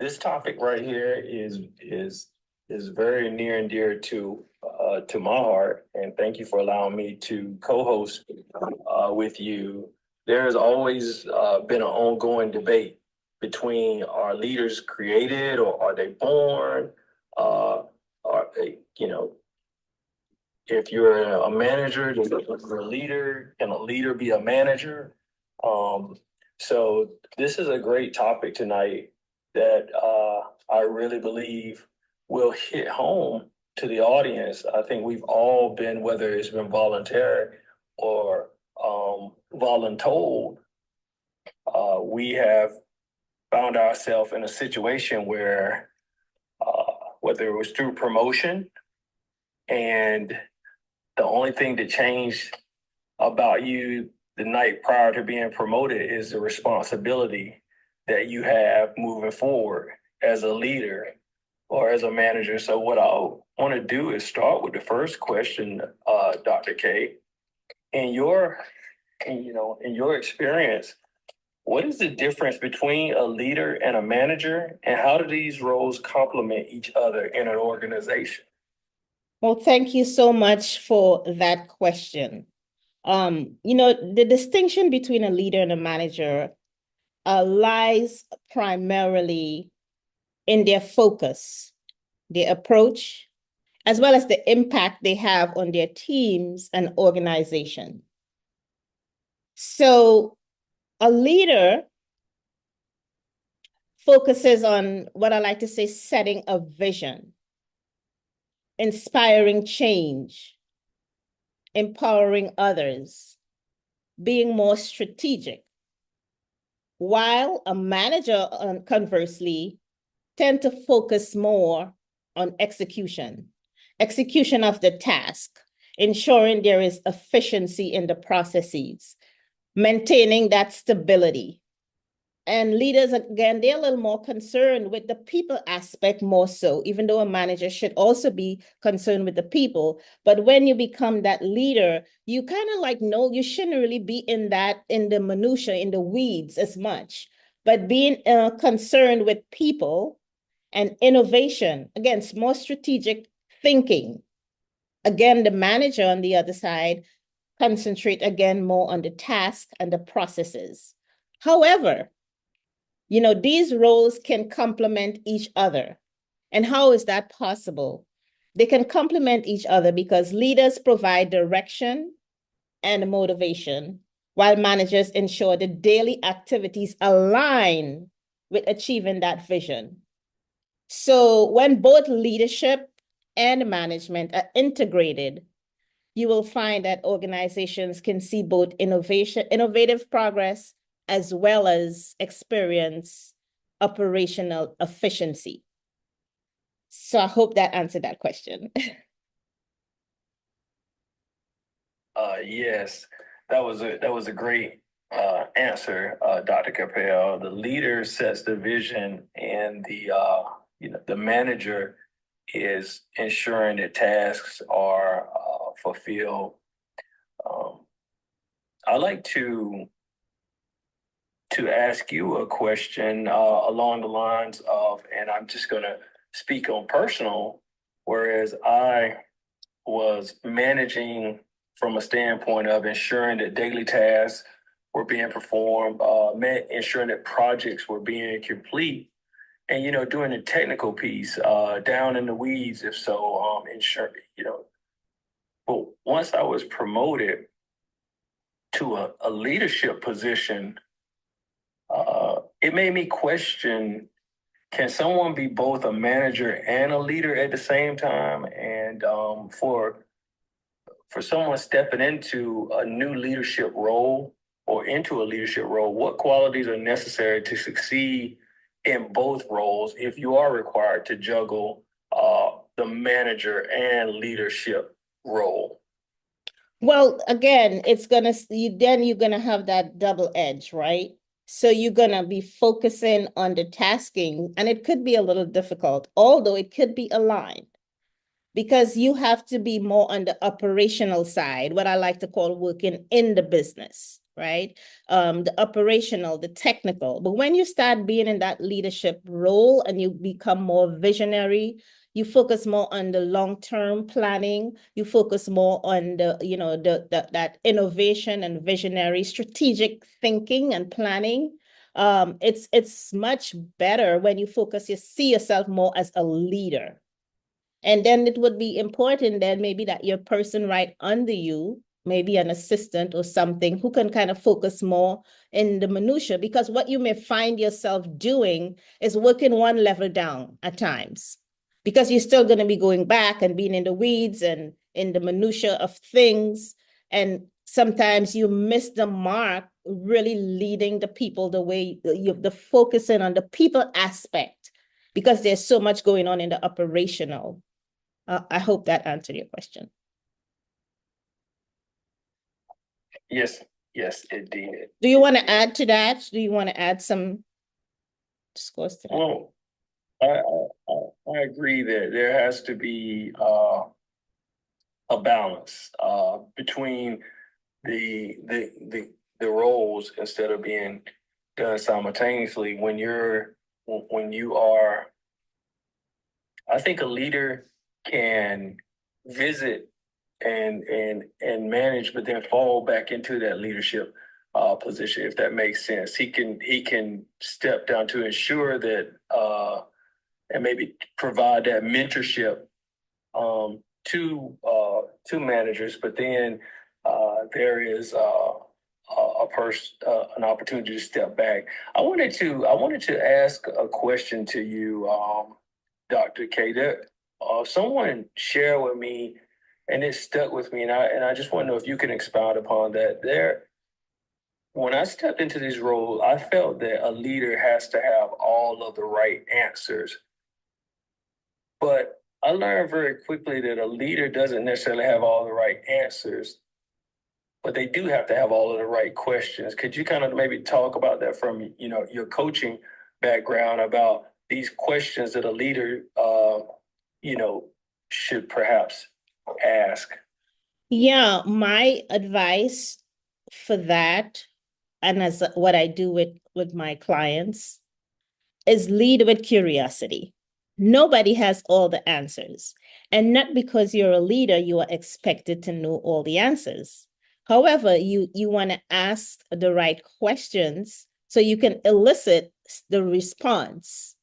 This topic right here is very near and dear to my heart, and thank you for allowing me to co-host with you. There has always been an ongoing debate between are leaders created or are they born? Are they, if you're a manager, you're a leader. Can a leader be a manager? Um, so this is a great topic tonight that I really believe will hit home to the audience. I think we've all been, whether it's been voluntary or voluntold, we have found ourselves in a situation where, whether it was through promotion and the only thing that changed about you the night prior to being promoted is the responsibility that you have moving forward as a leader or as a manager. So what I want to do is start with the first question, Dr. K. In your, in your experience, what is the difference between a leader and a manager, and how do these roles complement each other in an organization? Well, thank you so much for that question. The distinction between a leader and a manager lies primarily in their focus, their approach, as well as the impact they have on their teams and organization. So a leader focuses on what I like to say, setting a vision, inspiring change, empowering others, being more strategic. While a manager, conversely, tend to focus more on execution of the task, ensuring there is efficiency in the processes, maintaining that stability. And leaders, again, they're a little more concerned with the people aspect more so, even though a manager should also be concerned with the people. But when you become that leader, you kind of like know you shouldn't really be in the minutia, in the weeds as much. But being concerned with people and innovation, again, more strategic thinking. Again, the manager on the other side concentrate again more on the task and the processes. However, these roles can complement each other. And how is that possible? They can complement each other because leaders provide direction and motivation, while managers ensure the daily activities align with achieving that vision. So when both leadership and management are integrated, you will find that organizations can see both innovative progress, as well as experience operational efficiency. So I hope that answered that question. Yes, that was a great answer, Dr. Capel. The leader sets the vision, and the manager is ensuring that tasks are fulfilled. Um, I'd like to ask you a question along the lines of, and I'm just going to speak on personal, whereas I was managing from a standpoint of ensuring that daily tasks were being performed, ensuring that projects were being complete, and doing the technical piece down in the weeds, if so, ensuring. But once I was promoted to a leadership position, it made me question: can someone be both a manager and a leader at the same time? And for someone stepping into a new leadership role or into a leadership role, what qualities are necessary to succeed in both roles if you are required to juggle the manager and leadership role? Well, again, you're gonna have that double edge, right? So you're gonna be focusing on the tasking, and it could be a little difficult, although it could be aligned, because you have to be more on the operational side, what I like to call working in the business. right? The operational, the technical. But when you start being in that leadership role and you become more visionary, you focus more on the long-term planning, you focus more on the, that innovation and visionary strategic thinking and planning. It's much better when you see yourself more as a leader. And then it would be important then maybe that your person right under you, maybe an assistant or something, who can kind of focus more in the minutia, because what you may find yourself doing is working one level down at times, because you're still going to be going back and being in the weeds and in the minutia of things. And sometimes you miss the mark, really leading the people the way the focusing on the people aspect, because there's so much going on in the operational. I hope that answered your question. Yes, yes, it did. Do you want to add to that? Do you want to add some discourse to that? Well, I agree that there has to be a balance between the roles instead of being done simultaneously. When you are, I think a leader can visit and manage, but then fall back into that leadership position, if that makes sense. He can step down to ensure that and maybe provide that mentorship to managers, but then there is a person an opportunity to step back. I wanted to ask a question to you, Dr. K. That someone shared with me, and it stuck with me, and I just want to know if you can expound upon that. When I stepped into this role, I felt that a leader has to have all of the right answers, but I learned very quickly that a leader doesn't necessarily have all the right answers, but they do have to have all of the right questions. Could you kind of maybe talk about that from your coaching background, about these questions that a leader you know should perhaps ask? Yeah, my advice for that, and as what I do with my clients, is lead with curiosity. Nobody has all the answers. And not because you're a leader, you are expected to know all the answers. However, you want to ask the right questions so you can elicit the response,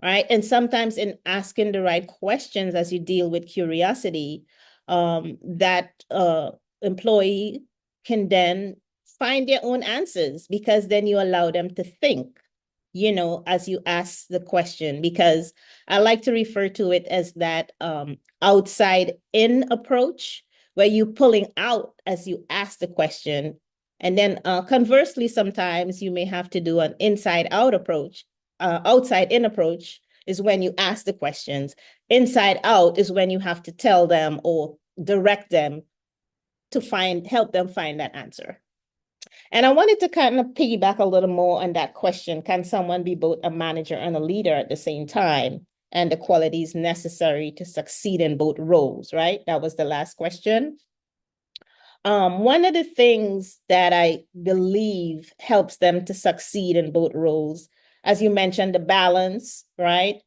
right? And sometimes in asking the right questions as you deal with curiosity, that employee can then find their own answers, because then you allow them to think, as you ask the question. Because I like to refer to it as that outside in approach, where you pulling out as you ask the question. And then conversely, sometimes you may have to do an inside out approach. Outside in approach is when you ask the questions. Inside out is when you have to tell them or direct them to help them find that answer. And I wanted to kind of piggyback a little more on that question. Can someone be both a manager and a leader at the same time? And the qualities necessary to succeed in both roles, right? That was the last question. One of the things that I believe helps them to succeed in both roles, as you mentioned, the balance, right?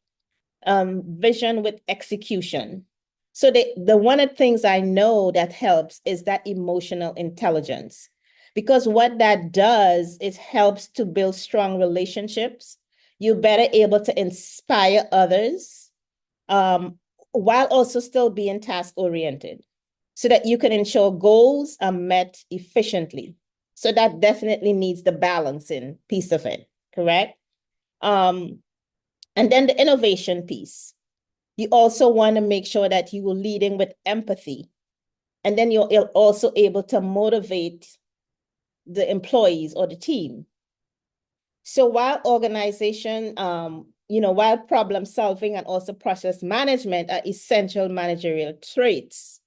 Vision with execution. So the one of the things I know that helps is that emotional intelligence, because what that does is helps to build strong relationships. You're better able to inspire others, while also still being task oriented, so that you can ensure goals are met efficiently. So that definitely needs the balancing piece of it, correct? And then the innovation piece. You also want to make sure that you are leading with empathy. And then you're also able to motivate the employees or the team. So while while problem solving and also process management are essential managerial traits,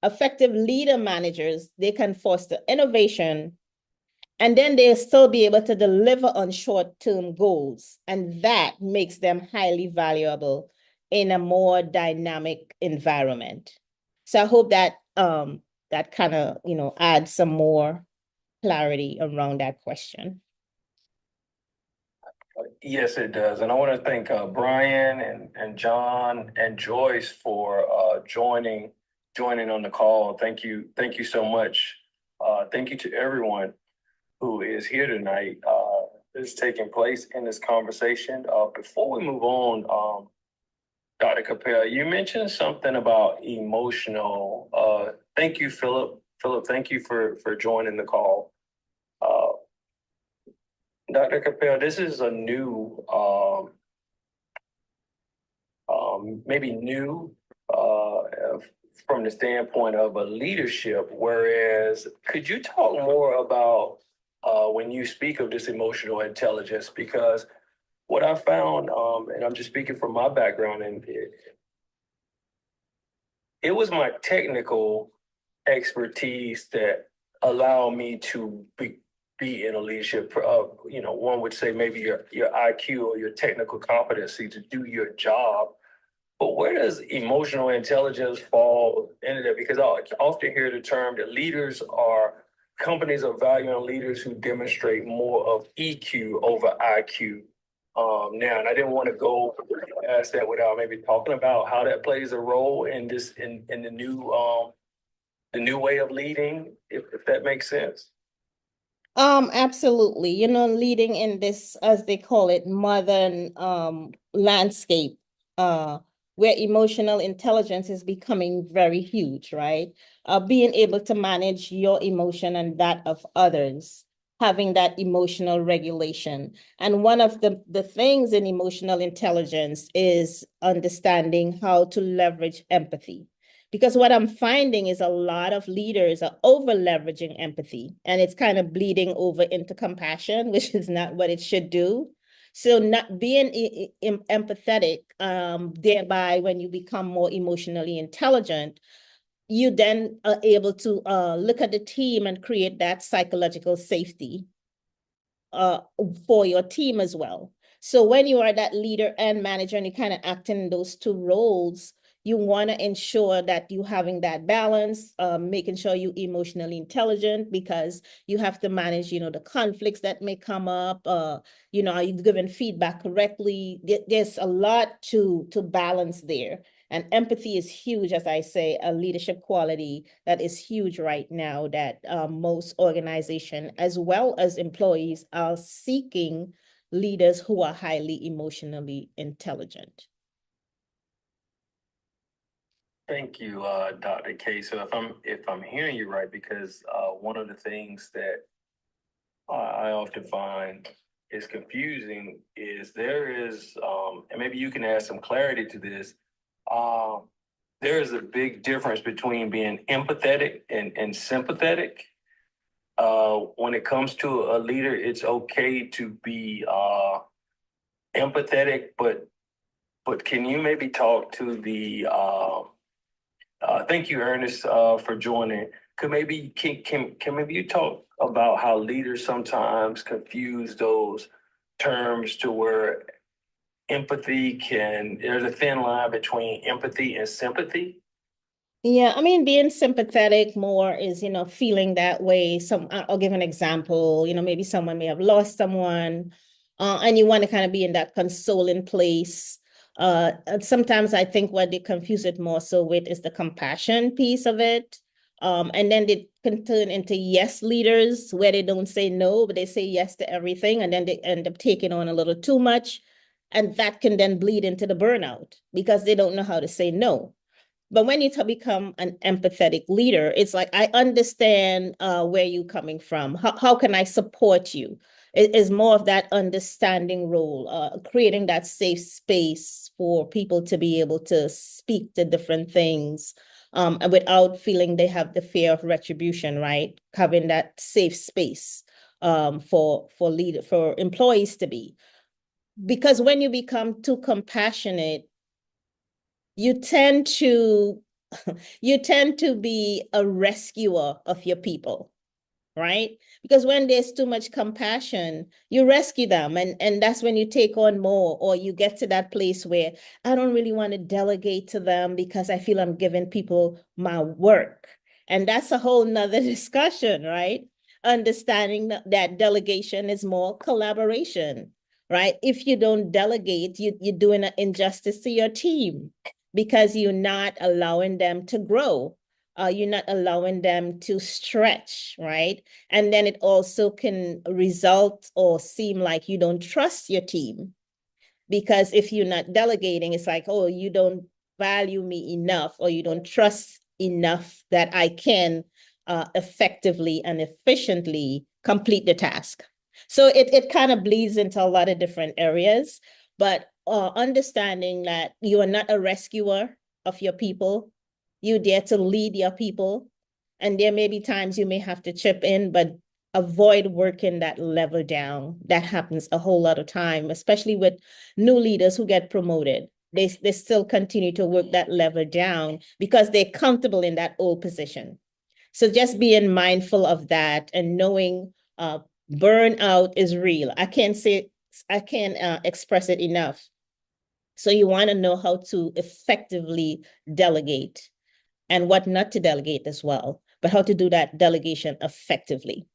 effective leader managers, they can foster innovation, and then they'll still be able to deliver on short-term goals. And that makes them highly valuable in a more dynamic environment. So I hope that that kind of, adds some more clarity around that question. Yes, it does. And I want to thank Brian and John and Joyce for joining on the call. Thank you. Thank you so much. Thank you to everyone who is here tonight. Is taking place in this conversation. Before we move on, Dr. Capel, you mentioned something about emotional. Thank you, Philip. Philip, thank you for joining the call. Uh, Dr. Capel, this is a new, maybe new, from the standpoint of a leadership. Whereas, could you talk more about when you speak of this emotional intelligence? Because what I found, and I'm just speaking from my background, and it was my technical expertise that allowed me to be in a leadership. One would say maybe your IQ or your technical competency to do your job. But where does emotional intelligence fall into that? Because I often hear the term that companies are valuing leaders who demonstrate more of EQ over IQ. Now, and I didn't want to go past that without maybe talking about how that plays a role in the new way of leading, if that makes sense. Absolutely. Leading in this, as they call it, modern landscape, where emotional intelligence is becoming very huge, right? Being able to manage your emotion and that of others, having that emotional regulation. And one of the things in emotional intelligence is understanding how to leverage empathy. Because what I'm finding is a lot of leaders are over leveraging empathy, and it's kind of bleeding over into compassion, which is not what it should do. So not being empathetic, thereby when you become more emotionally intelligent, you then are able to look at the team and create that psychological safety uh, for your team as well. So when you are that leader and manager and you kind of act in those two roles, you want to ensure that you having that balance, making sure you emotionally intelligent because you have to manage, the conflicts that may come up. Are you giving feedback correctly? There's a lot to balance there. And empathy is huge, as I say, a leadership quality that is huge right now that most organizations, as well as employees, are seeking leaders who are highly emotionally intelligent. Thank you, Dr. K. So if I'm hearing you right, because one of the things that I often find is confusing is and maybe you can add some clarity to this. Um, there is a big difference between being empathetic and sympathetic. When it comes to a leader, it's okay to be empathetic, but can you maybe talk to the thank you, Ernest, for joining. Can maybe you talk about how leaders sometimes confuse those terms to where there's a thin line between empathy and sympathy? Yeah, I mean, being sympathetic more is, feeling that way. I'll give an example. Maybe someone may have lost someone, and you want to kind of be in that consoling place. And sometimes I think what they confuse it more so with is the compassion piece of it. And then they can turn into yes leaders where they don't say no, but they say yes to everything, and then they end up taking on a little too much. And that can then bleed into the burnout because they don't know how to say no. But when you become an empathetic leader, it's like, I understand where you're coming from. How can I support you? It is more of that understanding role, creating that safe space for people to be able to speak to different things and without feeling they have the fear of retribution, right? Having that safe space for employees to be. Because when you become too compassionate, you tend to be a rescuer of your people, right? Because when there's too much compassion, you rescue them, and that's when you take on more, or you get to that place where I don't really want to delegate to them because I feel I'm giving people my work. And that's a whole nother discussion, right? understanding that delegation is more collaboration, right? If you don't delegate, you're doing an injustice to your team because you're not allowing them to grow. You're not allowing them to stretch, right? And then it also can result or seem like you don't trust your team. Because if you're not delegating, it's like, oh, you don't value me enough, or you don't trust enough that I can effectively and efficiently complete the task. So it kind of bleeds into a lot of different areas, but understanding that you are not a rescuer of your people, you're there to lead your people. And there may be times you may have to chip in, but avoid working that level down. That happens a whole lot of time, especially with new leaders who get promoted. They still continue to work that level down because they're comfortable in that old position. So just being mindful of that and knowing burnout is real. I can't express it enough. So you want to know how to effectively delegate and what not to delegate as well, but how to do that delegation effectively.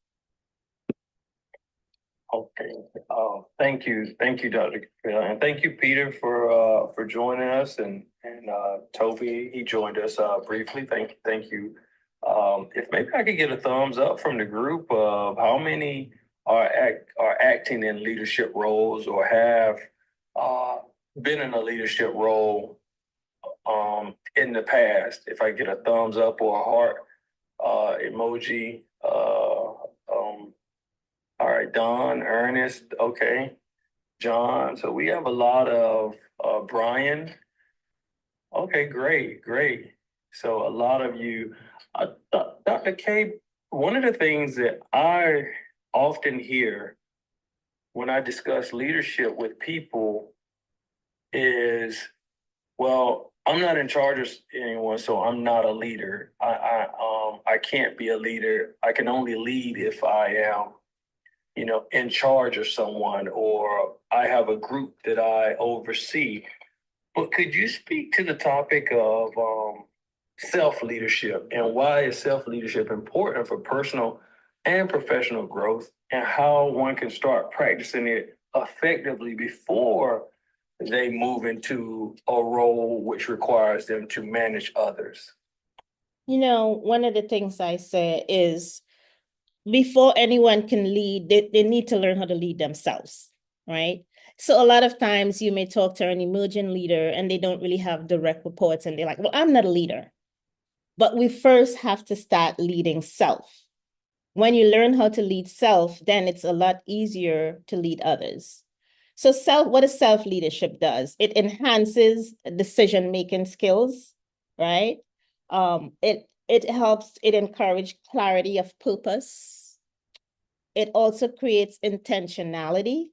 Okay. Thank you, Dr. Kapil, and thank you, Peter, for joining us, and Toby, he joined us briefly. Thank you. If maybe I could get a thumbs up from the group of how many are acting in leadership roles or have uh, been in a leadership role in the past. If I get a thumbs up or a heart emoji. All right, Don, Ernest, okay, John. So we have a lot of Brian. Okay, great. So a lot of you, Dr. K. One of the things that I often hear when I discuss leadership with people is, well, I'm not in charge of anyone, so I'm not a leader. I can't be a leader. I can only lead if I am, in charge of someone, or I have a group that I oversee. But could you speak to the topic of self-leadership, and why is self-leadership important for personal and professional growth, and how one can start practicing it effectively before they move into a role which requires them to manage others? One of the things I say is before anyone can lead, they need to learn how to lead themselves, right? So a lot of times you may talk to an emerging leader and they don't really have direct reports and they're like, well, I'm not a leader. But we first have to start leading self. When you learn how to lead self, then it's a lot easier to lead others. So what a self-leadership does, it enhances decision-making skills, right? It helps, it encourages clarity of purpose. It also creates intentionality.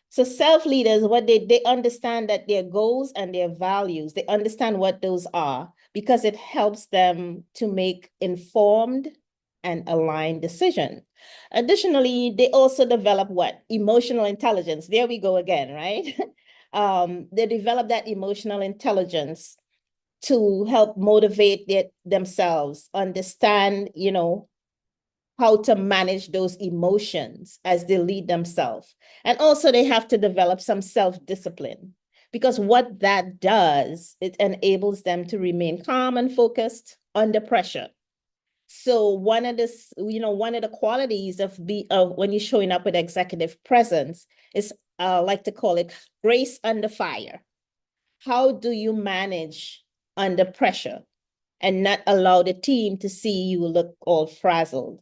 So self-leaders, what they understand that their goals and their values, they understand what those are because it helps them to make informed and aligned decisions. Additionally, they also develop what? Emotional intelligence. There we go again, right? They develop that emotional intelligence to help motivate themselves, understand, how to manage those emotions as they lead themselves. And also they have to develop some self-discipline, because what that does, it enables them to remain calm and focused under pressure. So one of the qualities of when you're showing up with executive presence is, I like to call it grace under fire. How do you manage under pressure and not allow the team to see you look all frazzled?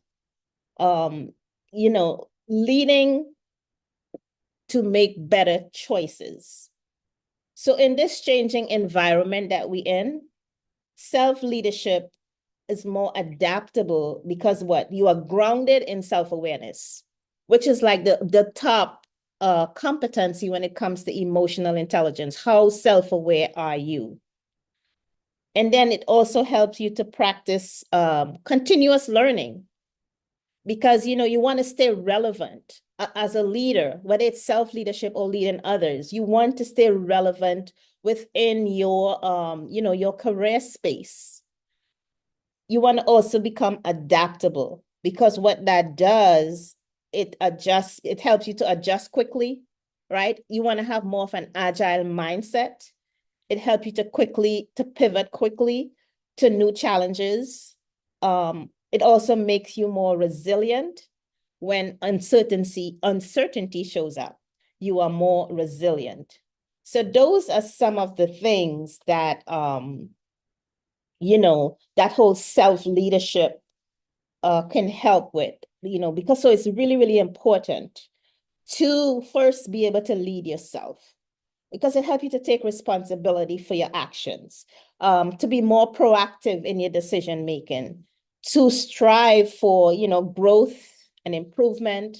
Leading to make better choices. So in this changing environment that we're in, self-leadership is more adaptable because what? You are grounded in self-awareness, which is like the top competency when it comes to emotional intelligence. How self-aware are you? And then it also helps you to practice continuous learning, because you want to stay relevant as a leader, whether it's self-leadership or leading others. You want to stay relevant within your career space. You want to also become adaptable. because what that does, it helps you to adjust quickly, right? You want to have more of an agile mindset. It helps you to pivot quickly to new challenges. It also makes you more resilient when uncertainty shows up. You are more resilient. So those are some of the things that that whole self-leadership can help with, because so it's really, really important to first be able to lead yourself, because it helps you to take responsibility for your actions, to be more proactive in your decision making, to strive for, growth and improvement.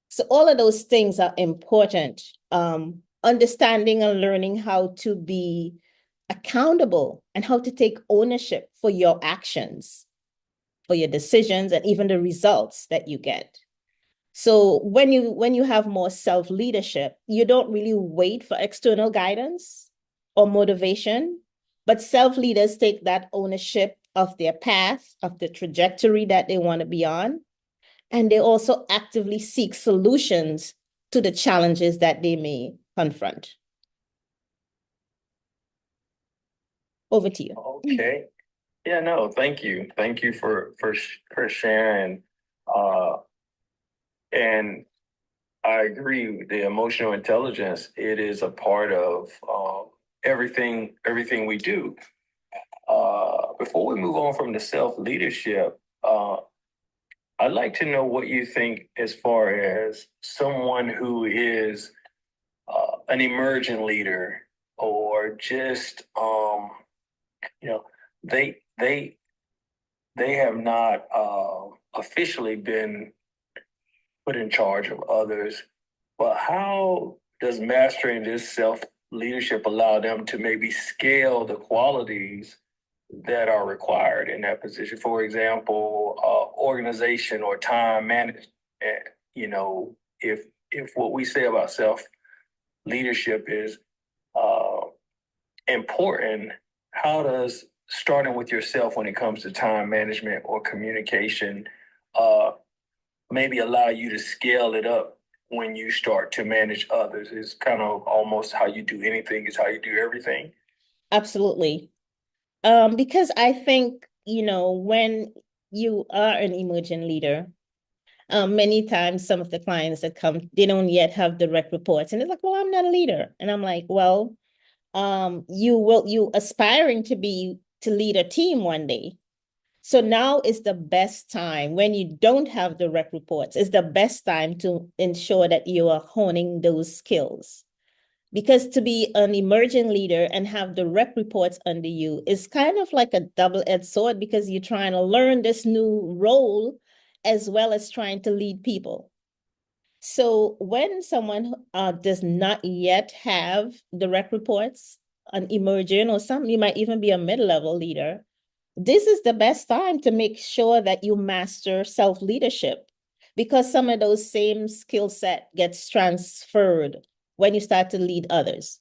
So all of those things are important. Understanding and learning how to be accountable and how to take ownership for your actions, for your decisions, and even the results that you get. So when you have more self-leadership, you don't really wait for external guidance or motivation, but self-leaders take that ownership of their path, of the trajectory that they want to be on, and they also actively seek solutions to the challenges that they may confront. Over to you. Okay. Yeah, no, thank you. Thank you for sharing. And I agree with the emotional intelligence. It is a part of everything we do. Before we move on from the self-leadership, I'd like to know what you think as far as someone who is an emerging leader, or just you know they have not officially been put in charge of others, but how does mastering this self leadership allow them to maybe scale the qualities that are required in that position? For example, organization or time management. You know, if what we say about self leadership is uh, important, how does starting with yourself when it comes to time management or communication uh, maybe allow you to scale it up when you start to manage others? It's kind of almost how you do anything is how you do everything. Absolutely. Because I think, when you are an emerging leader, many times some of the clients that come, they don't yet have direct reports. And it's like, well, I'm not a leader. And I'm like, well, you aspiring to lead a team one day. So now is the best time when you don't have direct reports, is the best time to ensure that you are honing those skills. Because to be an emerging leader and have direct reports under you is kind of like a double-edged sword, because you're trying to learn this new role as well as trying to lead people. So when someone does not yet have direct reports, an emerging, or some, you might even be a mid-level leader, this is the best time to make sure that you master self-leadership, because some of those same skill set gets transferred when you start to lead others.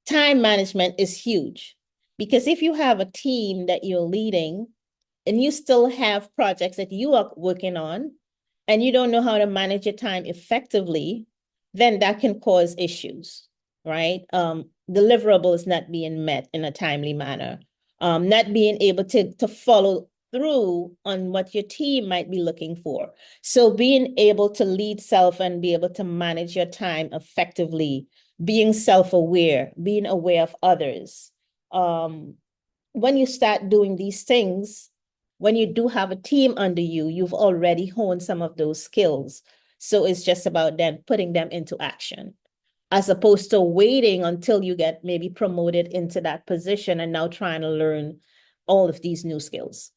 Time management is huge, because if you have a team that you're leading and you still have projects that you are working on and you don't know how to manage your time effectively, then that can cause issues, right? Deliverables not being met in a timely manner, not being able to follow through on what your team might be looking for. So being able to lead self and be able to manage your time effectively, being self-aware, being aware of others. When you start doing these things, when you do have a team under you, you've already honed some of those skills. So it's just about then putting them into action, as opposed to waiting until you get maybe promoted into that position and now trying to learn all of these new skills.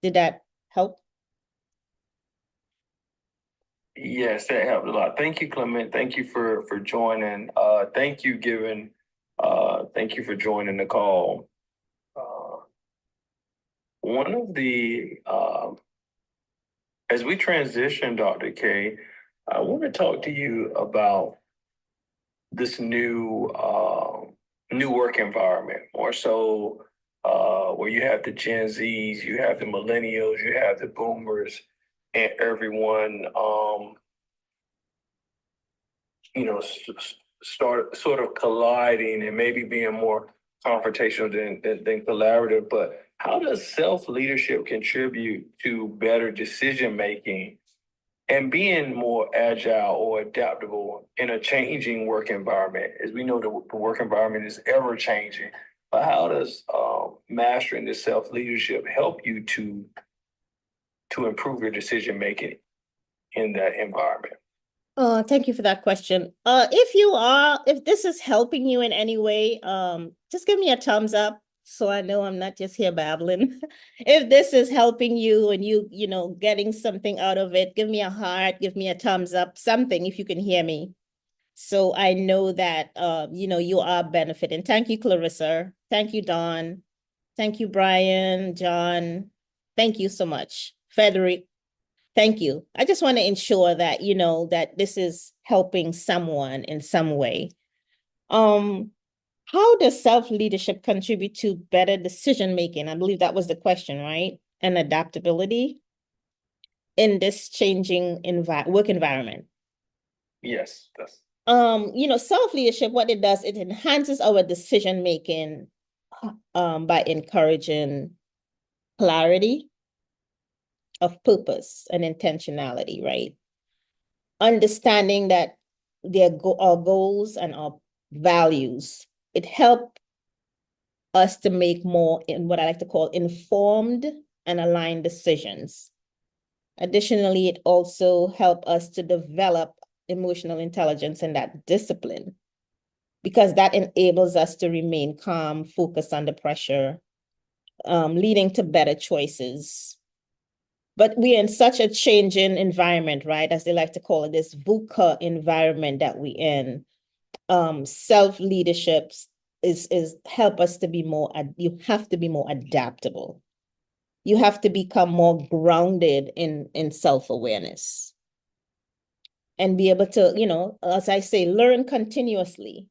Did that help? Yes, that helped a lot. Thank you, Clement. Thank you for joining. Thank you for joining the call. Uh, one of the as we transition, Dr. K, I want to talk to you about this new work environment, more so where you have the Gen Zs, you have the millennials, you have the boomers, and everyone, start sort of colliding and maybe being more confrontational than collaborative. But how does self-leadership contribute to better decision making and being more agile or adaptable in a changing work environment? As we know, the work environment is ever changing. But how does mastering this self-leadership help you to improve your decision making in that environment? Thank you for that question. If this is helping you in any way, just give me a thumbs up so I know I'm not just here babbling. If this is helping you and getting something out of it, give me a heart, give me a thumbs up, something if you can hear me. So I know that, you are benefiting. Thank you, Clarissa. Thank you, Dawn. Thank you, Brian, John. Thank you so much. Frederick. Thank you. I just want to ensure that, that this is helping someone in some way. How does self-leadership contribute to better decision-making? I believe that was the question, right? And adaptability in this changing work environment. Yes, that's Self-leadership, what it does, it enhances our decision-making by encouraging clarity of purpose and intentionality, right? Understanding that our goals and our values, it helps us to make more in what I like to call informed and aligned decisions. Additionally, it also helps us to develop emotional intelligence and that discipline, because that enables us to remain calm, focused under pressure, leading to better choices. But we're in such a changing environment, right? As they like to call it, this VUCA environment that we're in. Self-leadership is help us to be more, you have to be more adaptable. You have to become more grounded in self-awareness. And be able to, as I say, learn continuously,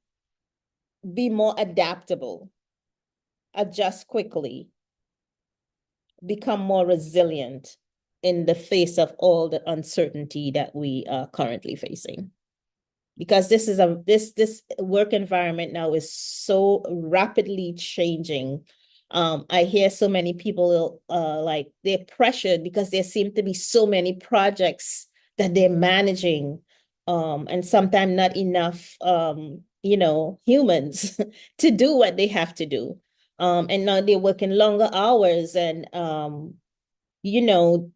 be more adaptable, adjust quickly, become more resilient in the face of all the uncertainty that we are currently facing. Because this work environment now is so rapidly changing. I hear so many people like they're pressured because there seem to be so many projects that they're managing, and sometimes not enough humans to do what they have to do. And now they're working longer hours, and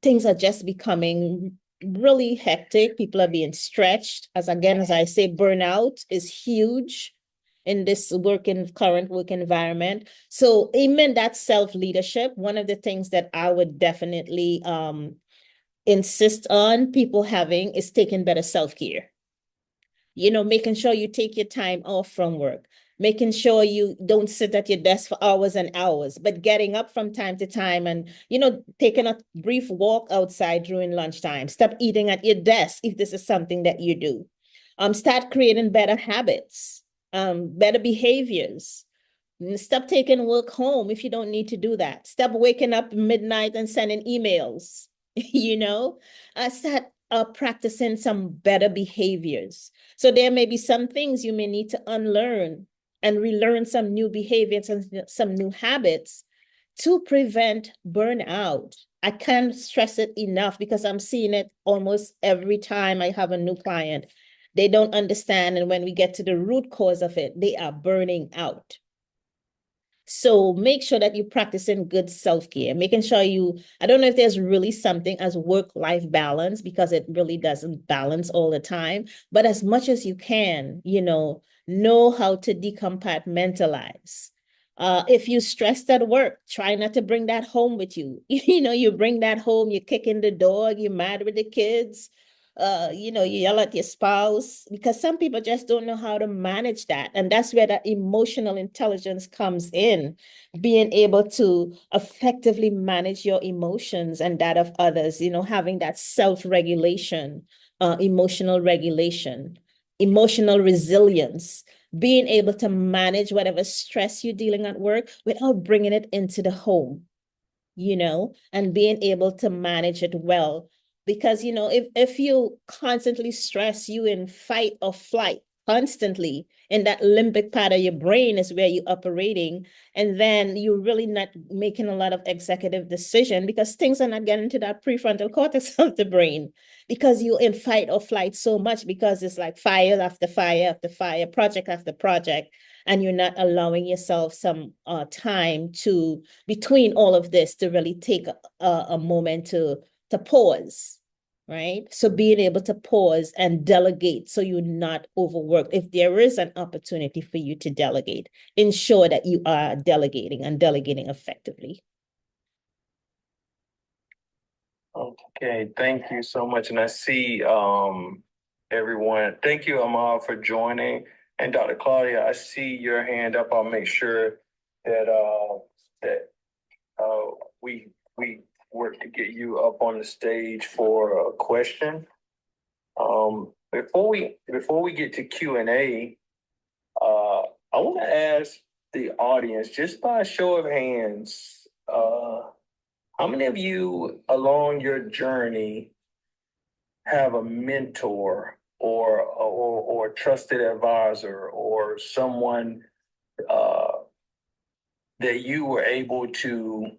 things are just becoming really hectic. People are being stretched. As I say, burnout is huge in this current work environment. So even that self-leadership, one of the things that I would definitely insist on people having is taking better self-care. Making sure you take your time off from work, making sure you don't sit at your desk for hours and hours, but getting up from time to time and, taking a brief walk outside during lunchtime. Stop eating at your desk if this is something that you do. Start creating better habits, better behaviors. Stop taking work home if you don't need to do that. Stop waking up midnight and sending emails, start practicing some better behaviors. So there may be some things you may need to unlearn and relearn some new behaviors and some new habits to prevent burnout. I can't stress it enough because I'm seeing it almost every time I have a new client. They don't understand, and when we get to the root cause of it, they are burning out. So make sure that you're practicing good self-care, making sure I don't know if there's really something as work-life balance, because it really doesn't balance all the time, but as much as you can, know how to decompartmentalize. If you're stressed at work, try not to bring that home with you. You bring that home, you're kicking the dog, you're mad with the kids, you yell at your spouse, because some people just don't know how to manage that. And that's where that emotional intelligence comes in, being able to effectively manage your emotions and that of others, having that self-regulation, emotional regulation, emotional resilience. being able to manage whatever stress you're dealing at work without bringing it into the home, and being able to manage it well. Because, if you constantly stress, you in fight or flight constantly, and that limbic part of your brain is where you're operating, and then you're really not making a lot of executive decision because things are not getting to that prefrontal cortex of the brain, because you're in fight or flight so much, because it's like fire after fire after fire, project after project, and you're not allowing yourself some time to between all of this to really take a moment to pause, right? So being able to pause and delegate so you're not overworked. If there is an opportunity for you to delegate, ensure that you are delegating and delegating effectively. Okay, thank you so much. And I see everyone. Thank you, Amal, for joining. And Dr. Claudia, I see your hand up. I'll make sure that we work to get you up on the stage for a question. Before we get to Q&A, I want to ask the audience, just by a show of hands, how many of you along your journey have a mentor or a trusted advisor or someone that you were able to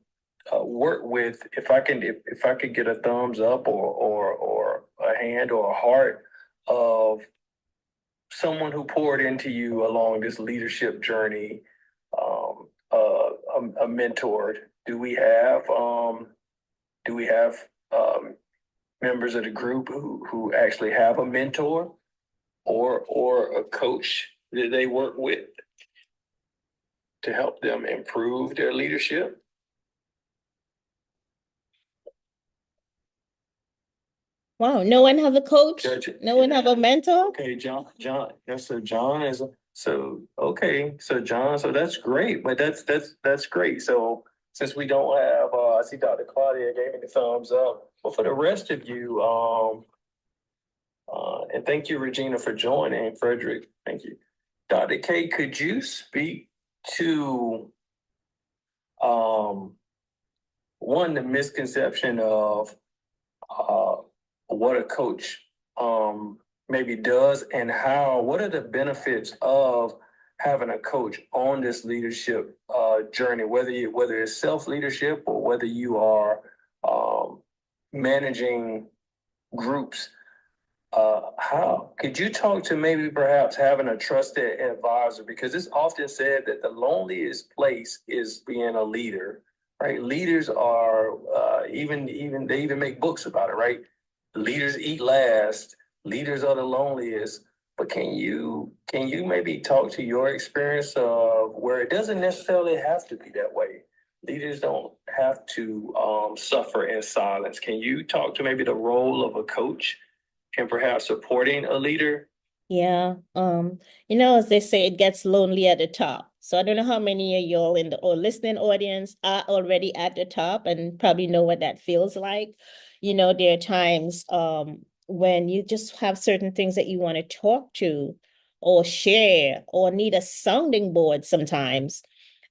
work with? If I could get a thumbs up or a hand or a heart of someone who poured into you along this leadership journey, a mentor. Do we have members of the group who actually have a mentor or a coach that they work with to help them improve their leadership? Wow, no one have a coach? No one have a mentor? Okay, John. Yes, so John is okay. So John, so that's great, but that's great. So since we don't have, I see Dr. Claudia gave me the thumbs up. But for the rest of you, and thank you, Regina, for joining. Frederick, thank you. Dr. K, could you speak to one, the misconception of what a coach maybe does, and what are the benefits of having a coach on this leadership journey, whether it's self-leadership or whether you are managing groups? How could you talk to maybe perhaps having a trusted advisor? Because it's often said that the loneliest place is being a leader, right? Leaders are even they even make books about it, right? Leaders eat last. Leaders are the loneliest. But can you maybe talk to your experience of where it doesn't necessarily have to be that way? Leaders don't have to suffer in silence. Can you talk to maybe the role of a coach and perhaps supporting a leader? Yeah. As they say, it gets lonely at the top. So I don't know how many of y'all in the listening audience are already at the top and probably know what that feels like. There are times when you just have certain things that you want to talk to or share or need a sounding board sometimes.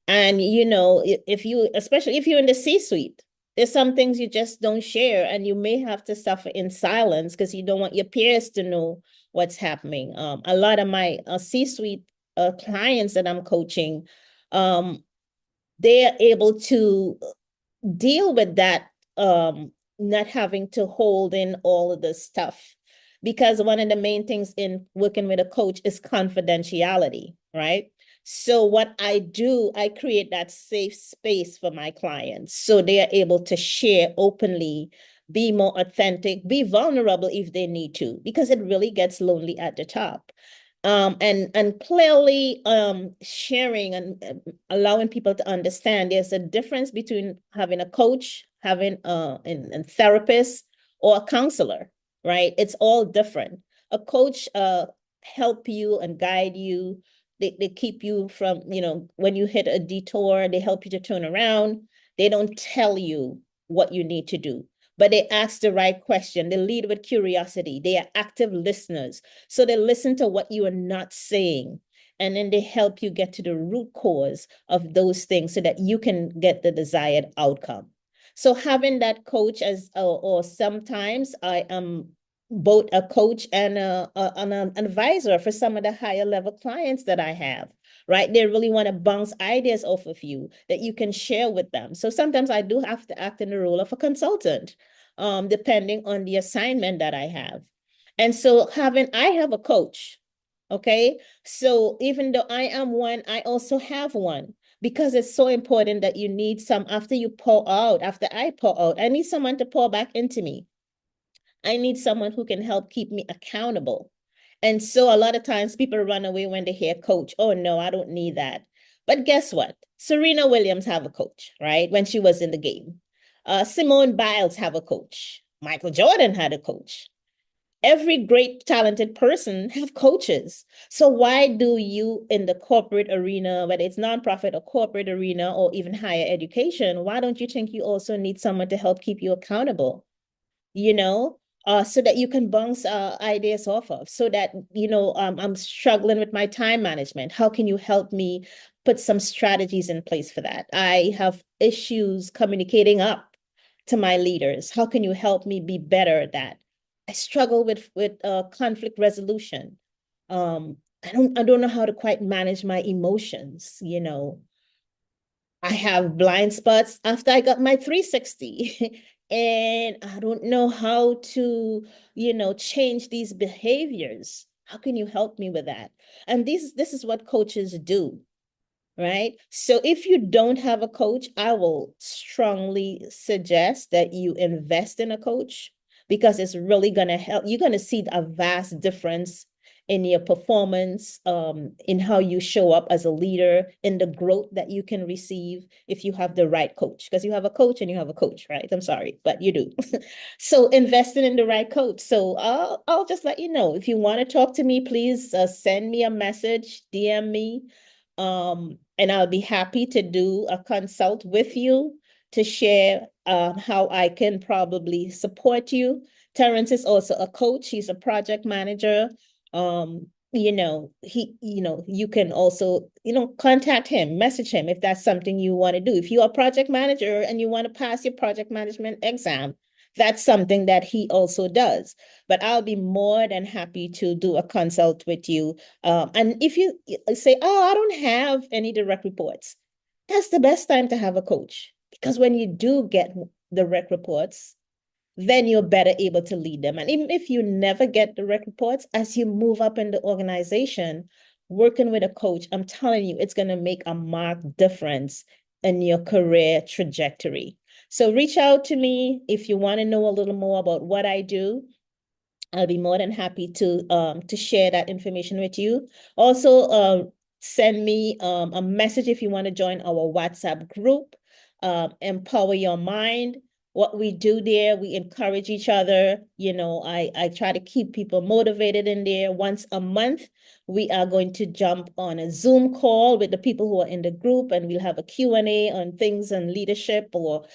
And especially if you're in the C-suite, there's some things you just don't share, and you may have to suffer in silence because you don't want your peers to know what's happening. A lot of my C-suite clients that I'm coaching, they are able to deal with that, not having to hold in all of the stuff, because one of the main things in working with a coach is confidentiality, right? So what I do, I create that safe space for my clients so they are able to share openly, be more authentic, be vulnerable if they need to, because it really gets lonely at the top. And clearly sharing and allowing people to understand there's a difference between having a coach, having a therapist, or a counselor, right? It's all different. A coach help you and guide you. They keep you from, when you hit a detour, they help you to turn around. They don't tell you what you need to do, but they ask the right question. They lead with curiosity. They are active listeners. So they listen to what you are not saying. And then they help you get to the root cause of those things so that you can get the desired outcome. So having that coach as, or sometimes I am both a coach and an advisor for some of the higher level clients that I have, right? They really want to bounce ideas off of you that you can share with them. So sometimes I do have to act in the role of a consultant, depending on the assignment that I have. And so I have a coach, okay? So even though I am one, I also have one, because it's so important that you need some, after you pour out, after I pour out, I need someone to pour back into me. I need someone who can help keep me accountable. And so a lot of times people run away when they hear coach. Oh no, I don't need that. But guess what? Serena Williams have a coach, right? When she was in the game. Simone Biles have a coach. Michael Jordan had a coach. Every great talented person have coaches. So why do you in the corporate arena, whether it's nonprofit or corporate arena or even higher education, why don't you think you also need someone to help keep you accountable? You know, so that you can bounce ideas off of, so that, I'm struggling with my time management. How can you help me put some strategies in place for that? I have issues communicating up to my leaders. How can you help me be better at that? I struggle with conflict resolution. I don't know how to quite manage my emotions, I have blind spots after I got my 360. And I don't know how to, change these behaviors. How can you help me with that? And this is what coaches do, right? So if you don't have a coach, I will strongly suggest that you invest in a coach, because it's really going to help. You're going to see a vast difference in your performance, in how you show up as a leader, in the growth that you can receive if you have the right coach. Because you have a coach and you have a coach, right? I'm sorry, but you do. So investing in the right coach. So I'll just let you know, if you want to talk to me, please send me a message, DM me, and I'll be happy to do a consult with you to share how I can probably support you. Terrence is also a coach. He's a project manager. You can also, contact him, message him if that's something you want to do. If you're a project manager and you want to pass your project management exam, that's something that he also does. But I'll be more than happy to do a consult with you. And if you say, oh, I don't have any direct reports, that's the best time to have a coach. Because when you do get direct reports, then you're better able to lead them. And even if you never get direct reports, as you move up in the organization, working with a coach, I'm telling you, it's going to make a marked difference in your career trajectory. So reach out to me if you want to know a little more about what I do. I'll be more than happy to share that information with you. Also, send me a message if you want to join our WhatsApp group, Empower Your Mind. What we do there, we encourage each other. I try to keep people motivated in there. Once a month, we are going to jump on a Zoom call with the people who are in the group, and we'll have a Q&A on things and leadership, or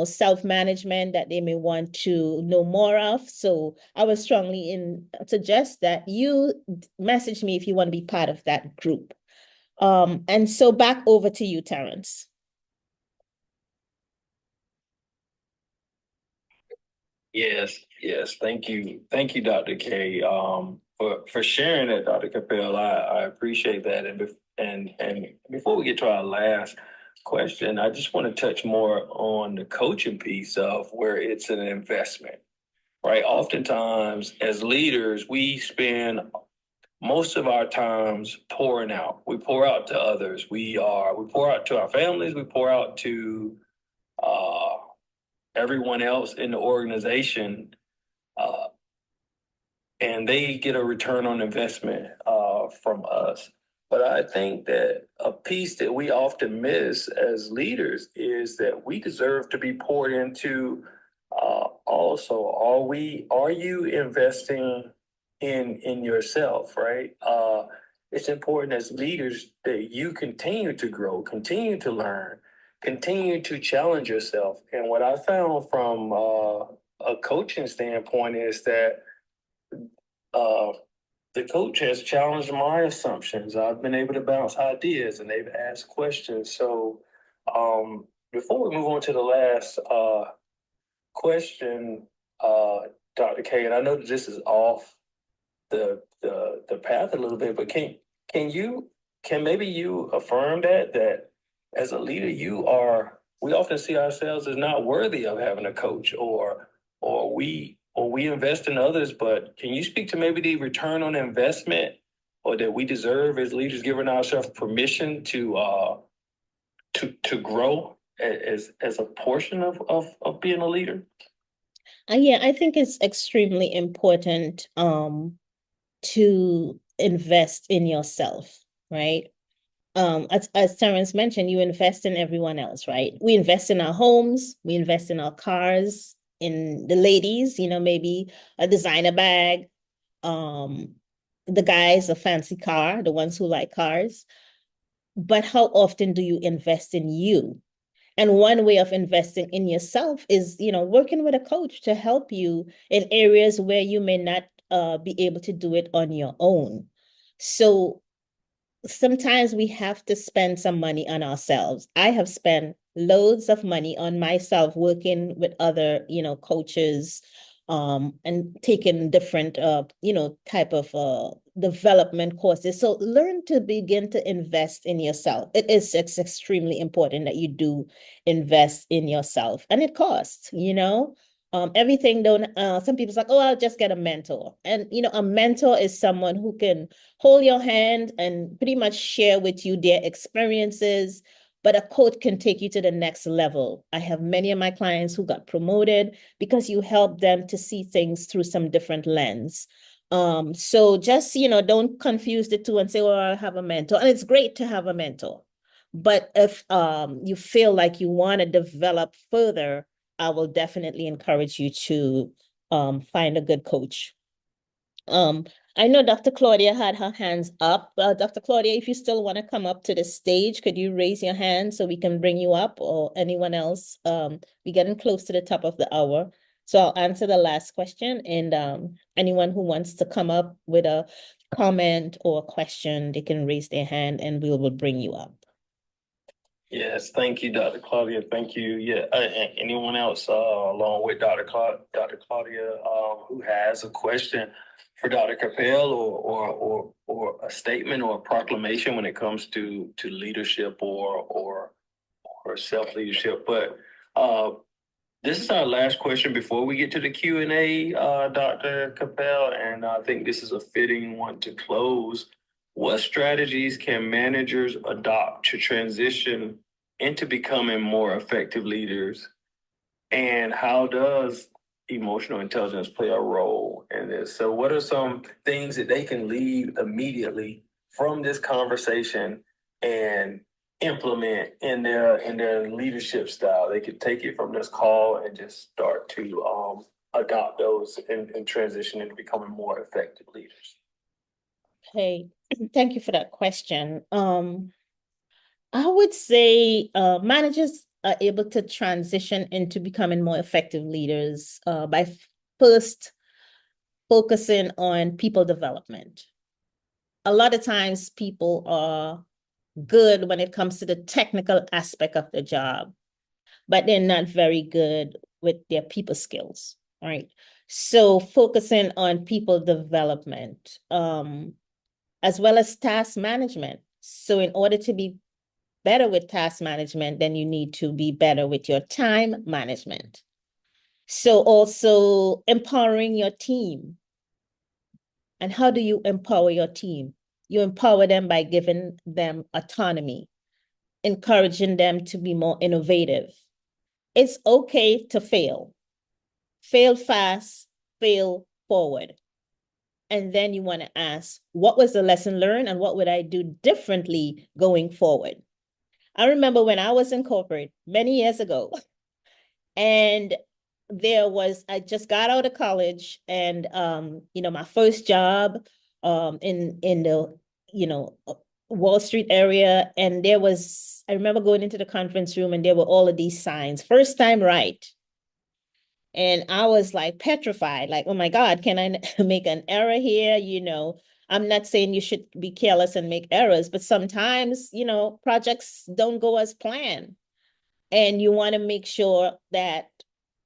self-management that they may want to know more of. So I would strongly suggest that you message me if you want to be part of that group. And so back over to you, Terrence. Yes. Thank you. Thank you, Dr. K, for sharing that, Dr. Capel. I appreciate that. And before we get to our last question, I just want to touch more on the coaching piece of where it's an investment, right? Oftentimes, as leaders, we spend most of our times pouring out. We pour out to others. We pour out to our families. We pour out to uh, everyone else in the organization, uh, and they get a return on investment from us. But I think that a piece that we often miss as leaders is that we deserve to be poured into. Also, are you investing in yourself, right? It's important as leaders that you continue to grow, continue to learn, continue to challenge yourself. And what I found from a coaching standpoint is that uh, the coach has challenged my assumptions. I've been able to bounce ideas and they've asked questions. So, before we move on to the last question, uh, Dr. K, and I know that this is off the path a little bit, but can you can maybe you affirm that as a leader you are we often see ourselves as not worthy of having a coach or we invest in others, but can you speak to maybe the return on investment or that we deserve as leaders, giving ourselves permission to grow as a portion of being a leader? Yeah, I think it's extremely important to invest in yourself, right? As Terrence mentioned, you invest in everyone else, right? We invest in our homes, we invest in our cars, in the ladies, maybe a designer bag, um, the guys, a fancy car, the ones who like cars. But how often do you invest in you? And one way of investing in yourself is, working with a coach to help you in areas where you may not be able to do it on your own. So sometimes we have to spend some money on ourselves. I have spent loads of money on myself working with other, coaches, and taking different, type of development courses. So learn to begin to invest in yourself. It's extremely important that you do invest in yourself, and it costs, everything don't some people's like, oh, I'll just get a mentor. And a mentor is someone who can hold your hand and pretty much share with you their experiences, but a coach can take you to the next level. I have many of my clients who got promoted because you help them to see things through some different lens. So just, don't confuse the two and say, well, I have a mentor. And it's great to have a mentor. But if you feel like you want to develop further, I will definitely encourage you to find a good coach. Um, I know Dr. Claudia had her hands up. Dr. Claudia, if you still want to come up to the stage, could you raise your hand so we can bring you up, or anyone else? We're getting close to the top of the hour. So I'll answer the last question, and anyone who wants to come up with a comment or a question, they can raise their hand and we will bring you up. Yes, thank you, Dr. Claudia. Thank you. Yeah, anyone else along with Dr. Claudia, who has a question for Dr. Capel or a statement or a proclamation when it comes to leadership or self leadership. But this is our last question before we get to the Q&A, Dr. Capel, and I think this is a fitting one to close. What strategies can managers adopt to transition into becoming more effective leaders? And how does emotional intelligence play a role in this? So, what are some things that they can leave immediately from this conversation and implement in their leadership style? They could take it from this call and just start to adopt those and transition into becoming more effective leaders. Hey, thank you for that question. I would say managers are able to transition into becoming more effective leaders by first focusing on people development. A lot of times people are good when it comes to the technical aspect of the job, but they're not very good with their people skills, right? So focusing on people development, as well as task management. So in order to be better with task management, then you need to be better with your time management. So also empowering your team. And how do you empower your team? You empower them by giving them autonomy, encouraging them to be more innovative. It's okay to fail. Fail fast, fail forward. And then you want to ask, what was the lesson learned and what would I do differently going forward? I remember when I was in corporate many years ago, and I just got out of college, and my first job in the Wall Street area, and I remember going into the conference room and there were all of these signs, first time right. And I was like petrified, like, oh my God, can I make an error here? I'm not saying you should be careless and make errors, but sometimes, projects don't go as planned. And you want to make sure that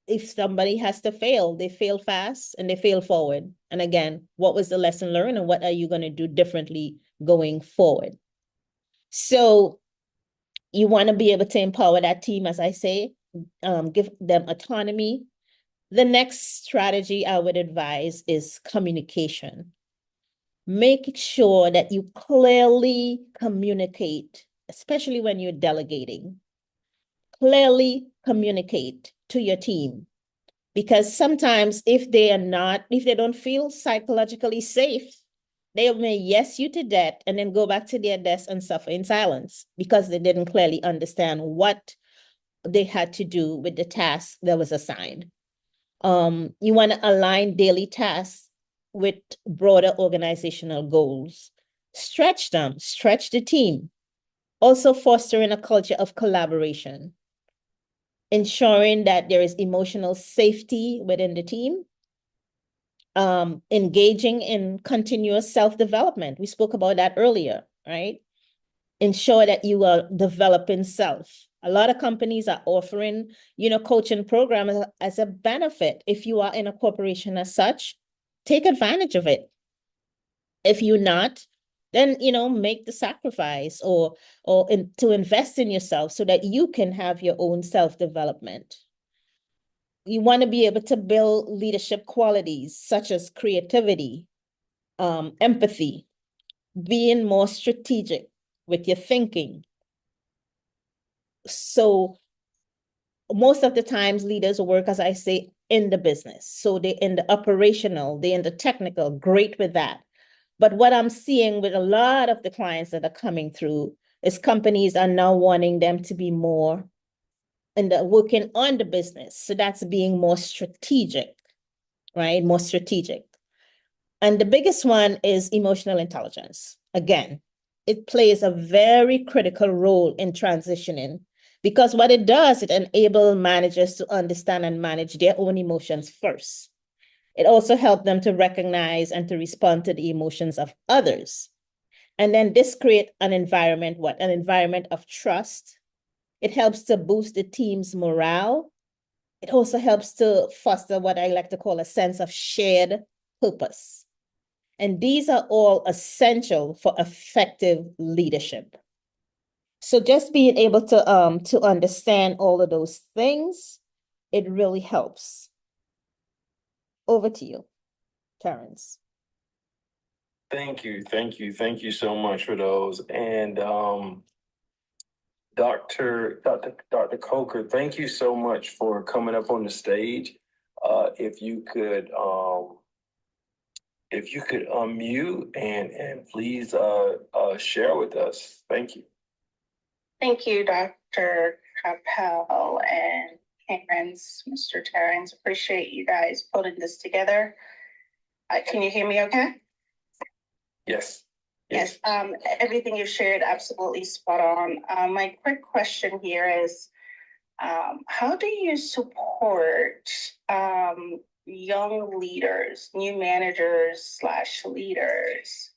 if somebody has to fail, they fail fast and they fail forward. And again, what was the lesson learned and what are you going to do differently going forward? So you want to be able to empower that team, as I say, give them autonomy. The next strategy I would advise is communication. Make sure that you clearly communicate, especially when you're delegating. Clearly communicate to your team, because sometimes if they don't feel psychologically safe, they may yes you to death and then go back to their desk and suffer in silence because they didn't clearly understand what they had to do with the task that was assigned. You want to align daily tasks with broader organizational goals. Stretch them, stretch the team. Also fostering a culture of collaboration, ensuring that there is emotional safety within the team, engaging in continuous self-development. We spoke about that earlier, right? Ensure that you are developing self. A lot of companies are offering, coaching programs as a benefit. If you are in a corporation as such, take advantage of it. If you're not, then, make the sacrifice to invest in yourself so that you can have your own self-development. You want to be able to build leadership qualities such as creativity, empathy, being more strategic with your thinking. So most of the times leaders work, as I say, in the business. So they're in the operational, they're in the technical, great with that. But what I'm seeing with a lot of the clients that are coming through is companies are now wanting them to be more in the working on the business. So that's being more strategic, right? More strategic. And the biggest one is emotional intelligence. Again, it plays a very critical role in transitioning because what it does, it enables managers to understand and manage their own emotions first. It also helps them to recognize and to respond to the emotions of others. And then this creates an environment, an environment of trust. It helps to boost the team's morale. It also helps to foster what I like to call a sense of shared purpose. And these are all essential for effective leadership. So just being able to understand all of those things, it really helps. Over to you, Terrence. Thank you so much for those. And Dr. Coker, thank you so much for coming up on the stage. If you could unmute and please share with us. Thank you. Thank you, Dr. Capel and Mr. Terrence. Appreciate you guys putting this together. Can you hear me okay? Yes. Yes. Everything you shared, absolutely spot on. My quick question here is, how do you support young leaders, new managers / leaders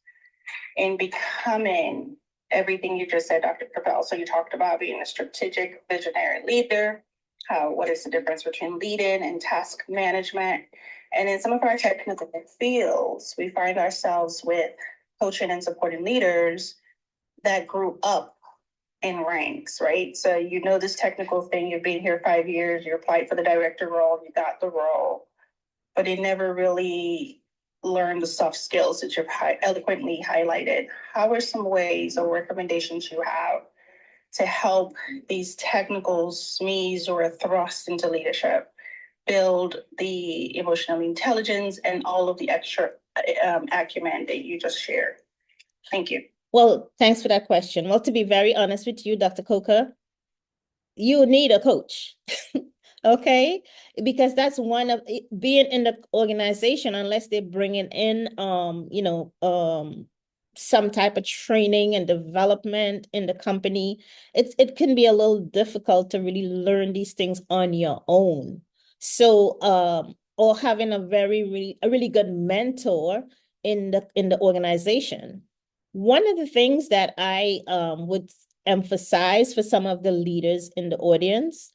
in becoming everything you just said, Dr. Capel? So you talked about being a strategic, visionary leader. What is the difference between leading and task management? And in some of our technical fields, we find ourselves with coaching and supporting leaders that grew up in ranks, right? So this technical thing, you've been here 5 years, you applied for the director role, you got the role, but it never really learn the soft skills that you've eloquently highlighted. How are some ways or recommendations you have to help these technical SMEs or thrust into leadership build the emotional intelligence and all of the extra acumen that you just shared? Thank you. Well, thanks for that question. Well, to be very honest with you, Dr. Coker, you need a coach. Okay, because that's one of being in the organization, unless they're bringing in some type of training and development in the company, it can be a little difficult to really learn these things on your own. So or having a really good mentor in the organization. One of the things that I would emphasize for some of the leaders in the audience,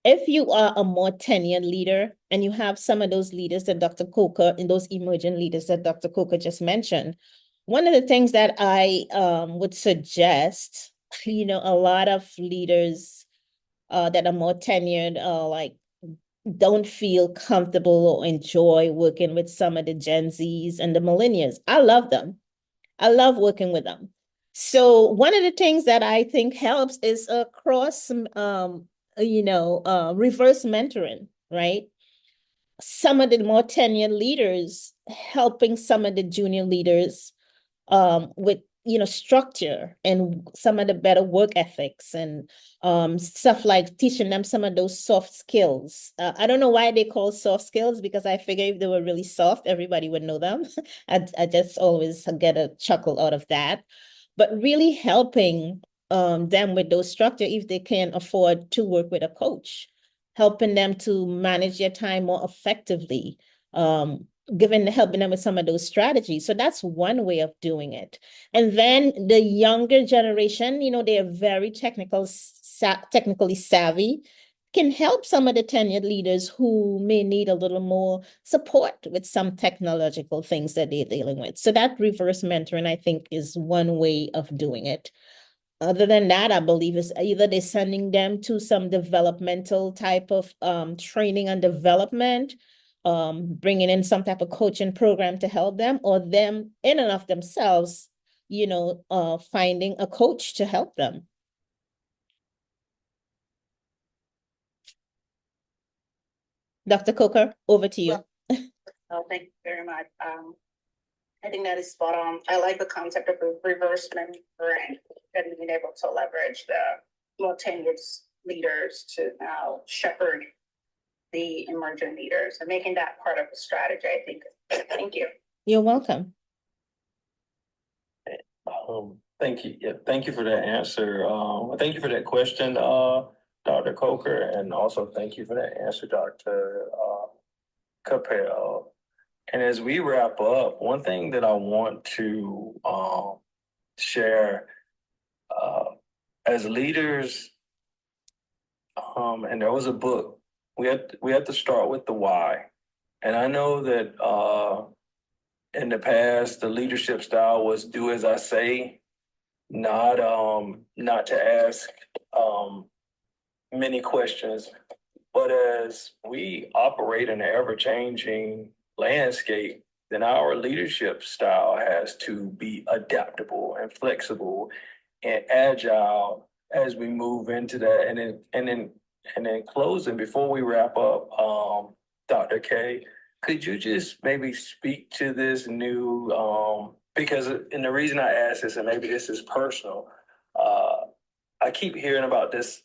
if you are a more tenured leader and you have some of those leaders that Dr. Coker and those emerging leaders that Dr. Coker just mentioned, one of the things that I would suggest, a lot of leaders that are more tenured, like don't feel comfortable or enjoy working with some of the Gen Zs and the millennials. I love them. I love working with them. So one of the things that I think helps is reverse mentoring, right? Some of the more tenured leaders helping some of the junior leaders with structure and some of the better work ethics and stuff like teaching them some of those soft skills. I don't know why they call soft skills, because I figure if they were really soft, everybody would know them. I just always get a chuckle out of that. But really helping them with those structure if they can afford to work with a coach, helping them to manage their time more effectively, helping them with some of those strategies. So that's one way of doing it. And then the younger generation, they are very technically savvy, can help some of the tenured leaders who may need a little more support with some technological things that they're dealing with. So that reverse mentoring, I think, is one way of doing it. Other than that, I believe is either they're sending them to some developmental type of training and development, bringing in some type of coaching program to help them, or them in and of themselves, finding a coach to help them. Dr. Coker, over to you. Oh, thank you very much. I think that is spot on. I like the concept of reverse mentoring and being able to leverage the more tenured leaders to now shepherd the emerging leaders and making that part of the strategy, I think. Thank you. You're welcome. Thank you. Yeah, thank you for that answer. Thank you for that question, Dr. Coker, and also thank you for that answer, Dr. Capel. And as we wrap up, one thing that I want to share as leaders, and there was a book. We had to start with the why. And I know that in the past, the leadership style was do as I say, not to ask many questions. But as we operate in an ever-changing landscape, then our leadership style has to be adaptable and flexible and agile as we move into that. And then closing, before we wrap up, Dr. K, could you just maybe speak to this new because and the reason I ask this, and maybe this is personal, I keep hearing about this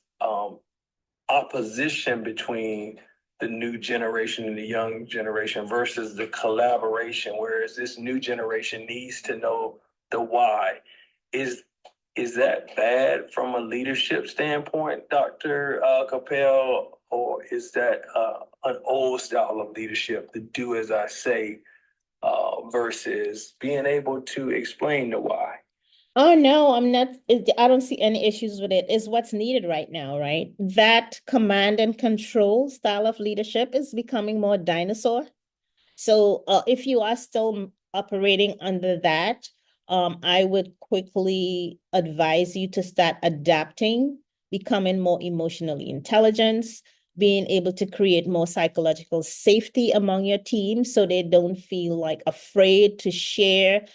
opposition between the new generation and the young generation versus the collaboration, whereas this new generation needs to know the why. Is that bad from a leadership standpoint, Dr. Capel, or is that an old style of leadership, the do as I say, versus being able to explain the why? Oh, no, I'm not. I don't see any issues with it. It's what's needed right now, right? That command and control style of leadership is becoming more dinosaur. So if you are still operating under that, I would quickly advise you to start adapting, becoming more emotionally intelligent, being able to create more psychological safety among your team so they don't feel like afraid to share,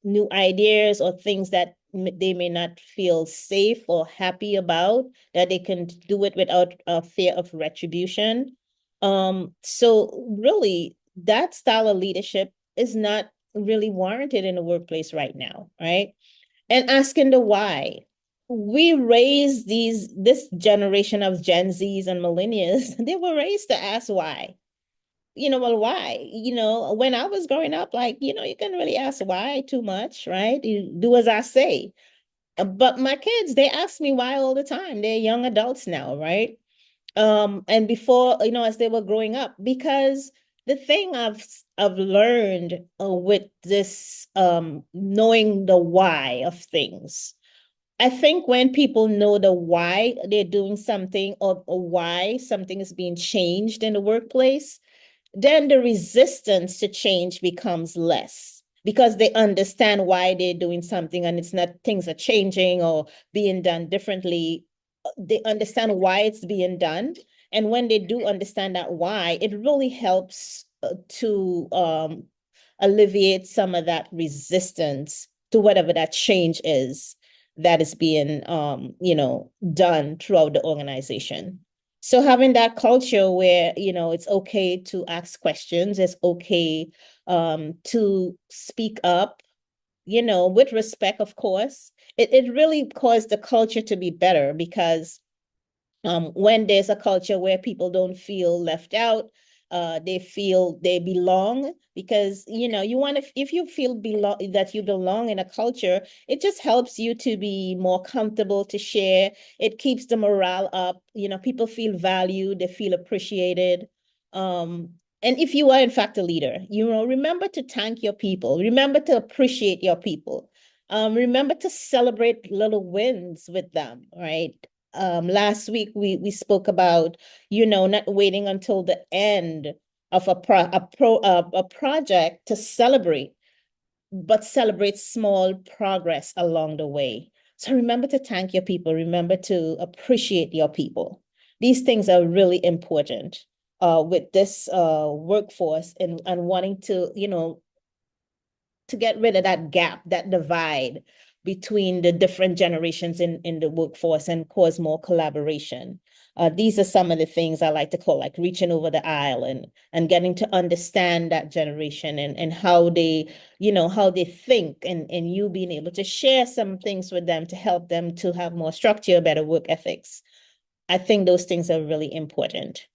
new ideas or things that they may not feel safe or happy about, that they can do it without a fear of retribution. So really, that style of leadership is not really warranted in the workplace right now, right? And asking the why. We raised this generation of Gen Zs and millennials, they were raised to ask why. Well, why? When I was growing up, you can really ask why too much, right? You do as I say. But my kids, they ask me why all the time. They're young adults now, right? And before, as they were growing up, because The thing I've learned with this knowing the why of things. I think when people know the why they're doing something, or why something is being changed in the workplace, then the resistance to change becomes less because they understand why they're doing something, and it's not things are changing or being done differently. They understand why it's being done. And when they do understand that why, it really helps to alleviate some of that resistance to whatever that change is that is being done throughout the organization. So having that culture where, it's okay to ask questions, it's okay to speak up, with respect, of course, it really caused the culture to be better because when there's a culture where people don't feel left out, they feel they belong, because you want to, if you feel that you belong in a culture, it just helps you to be more comfortable to share. It keeps the morale up. People feel valued, they feel appreciated. And if you are in fact a leader, remember to thank your people, remember to appreciate your people. Remember to celebrate little wins with them, right? Last week we spoke about, not waiting until the end of a project to celebrate, but celebrate small progress along the way. So remember to thank your people, remember to appreciate your people. These things are really important with this workforce, and wanting to, to get rid of that gap, that divide between the different generations in the workforce, and cause more collaboration. These are some of the things I like to call like reaching over the aisle, and getting to understand that generation, and how they, how they think, and you being able to share some things with them to help them to have more structure, better work ethics. I think those things are really important.